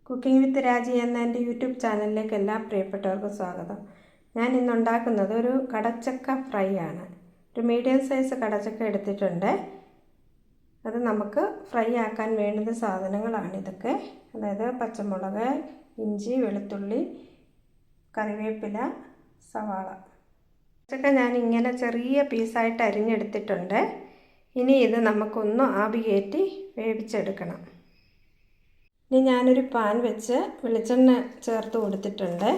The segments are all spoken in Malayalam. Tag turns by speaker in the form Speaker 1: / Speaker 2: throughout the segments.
Speaker 1: കുക്കിംഗ് വിത്ത് രാജി എന്ന എൻ്റെ യൂട്യൂബ് ചാനലിലേക്ക് എല്ലാ പ്രിയപ്പെട്ടവർക്കും സ്വാഗതം. ഞാൻ ഇന്ന് ഉണ്ടാക്കുന്നത് ഒരു കടച്ചക്ക ഫ്രൈ ആണ്. ഒരു മീഡിയം സൈസ് കടച്ചക്ക എടുത്തിട്ടുണ്ട്. അത് നമുക്ക് ഫ്രൈ ആക്കാൻ വേണ്ടുന്ന സാധനങ്ങളാണ് ഇതൊക്കെ. അതായത് പച്ചമുളക്, ഇഞ്ചി, വെളുത്തുള്ളി, കറിവേപ്പില, സവാള. കടച്ചക്ക ഞാൻ ഇങ്ങനെ ചെറിയ പീസായിട്ട് അരിഞ്ഞെടുത്തിട്ടുണ്ട്. ഇനി ഇത് നമുക്കൊന്ന് ആവി കയറ്റി വേവിച്ചെടുക്കണം. ഇനി ഞാനൊരു പാൻ വെച്ച് വെളിച്ചെണ്ണ ചേർത്ത് കൊടുത്തിട്ടുണ്ട്.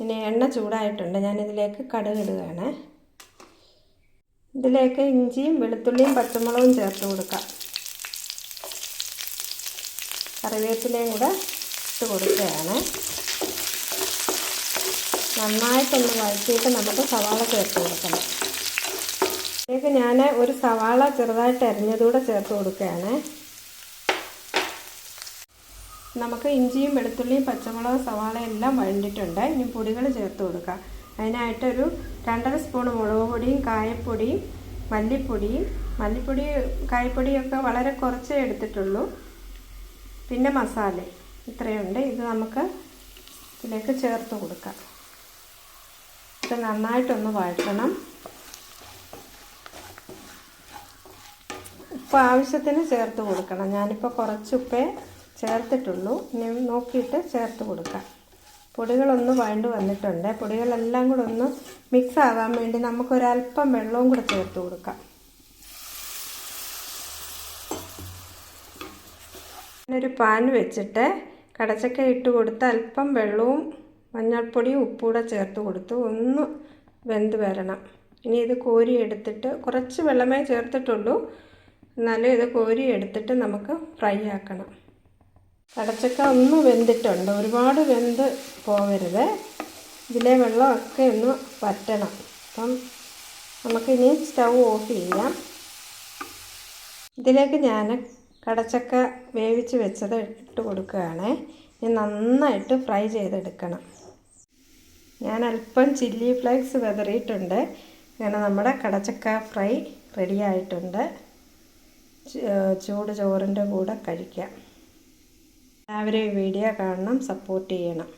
Speaker 1: ഇനി എണ്ണ ചൂടായിട്ടുണ്ട്. ഞാനിതിലേക്ക് കടുക് ഇടുകയാണ്. ഇതിലേക്ക് ഇഞ്ചിയും വെളുത്തുള്ളിയും പച്ചമുളകും ചേർത്ത് കൊടുക്കാം. കറിവേപ്പിലയും കൂടെ ഇട്ട് കൊടുക്കുകയാണ്. നന്നായിട്ടൊന്ന് വഴറ്റിയിട്ട് നമുക്ക് സവാള ചേർത്ത് കൊടുക്കണം. ഇതിലേക്ക് ഞാൻ ഒരു സവാള ചെറുതായിട്ട് അരിഞ്ഞതുകൂടെ ചേർത്ത് കൊടുക്കുകയാണ്. നമുക്ക് ഇഞ്ചിയും വെളുത്തുള്ളിയും പച്ചമുളക് സവാള എല്ലാം വഴണ്ടിട്ടുണ്ട്. ഇനി പൊടികൾ ചേർത്ത് കൊടുക്കാം. അതിനായിട്ടൊരു 2.5 സ്പൂൺ മുളക് പൊടിയും കായപ്പൊടിയും മല്ലിപ്പൊടി കായപ്പൊടിയൊക്കെ വളരെ കുറച്ചേ എടുത്തിട്ടുള്ളൂ. പിന്നെ മസാല ഇത്രയുണ്ട്. ഇത് നമുക്ക് ഇതിലേക്ക് ചേർത്ത് കൊടുക്കാം. ഇത് നന്നായിട്ടൊന്ന് വഴറ്റണം. ഉപ്പ് ആവശ്യത്തിന് ചേർത്ത് കൊടുക്കണം. ഞാനിപ്പോൾ കുറച്ച് ഉപ്പേ ചേർത്തിട്ടുള്ളൂ. ഇനി നോക്കിയിട്ട് ചേർത്ത് കൊടുക്കാം. പൊടികളൊന്ന് വഴണ്ട് വന്നിട്ടുണ്ട്. പൊടികളെല്ലാം കൂടെ ഒന്ന് മിക്സ് ആകാൻ വേണ്ടി നമുക്കൊരല്പം വെള്ളവും കൂടെ ചേർത്ത് കൊടുക്കാം. ഒരു പാൻ വെച്ചിട്ട് കടച്ചക്ക ഇട്ട് കൊടുത്ത് അല്പം വെള്ളവും മഞ്ഞൾപ്പൊടിയും ഉപ്പും കൂടെ ചേർത്ത് കൊടുത്ത് ഒന്ന് വെന്ത് വരണം. ഇനി ഇത് കോരി എടുത്തിട്ട് കുറച്ച് വെള്ളമേ ചേർത്തിട്ടുള്ളൂ. എന്നാലും ഇത് കോരി എടുത്തിട്ട് നമുക്ക് ഫ്രൈ ആക്കണം. കടച്ചക്ക ഒന്ന് വെന്തിട്ടുണ്ട്. ഒരുപാട് വെന്ത് പോകരുത്. ഇതിലെ വെള്ളമൊക്കെ ഒന്ന് വറ്റണം. അപ്പം നമുക്കിനി സ്റ്റൗ ഓഫ് ചെയ്യാം. ഇതിലേക്ക് ഞാൻ കടച്ചക്ക വേവിച്ച് വെച്ചത് ഇട്ട് കൊടുക്കുകയാണ്. ഇനി നന്നായിട്ട് ഫ്രൈ ചെയ്തെടുക്കണം. ഞാൻ അല്പം ചില്ലി ഫ്ലേക്സ് വിതറിയിട്ടുണ്ട്. അങ്ങനെ നമ്മുടെ കടച്ചക്ക ഫ്രൈ റെഡിയായിട്ടുണ്ട്. ചൂട് ചോറിൻ്റെ കൂടെ കഴിക്കാം. എല്ലാവരും ഈ വീഡിയോ കാണണം, സപ്പോർട്ട് ചെയ്യണം.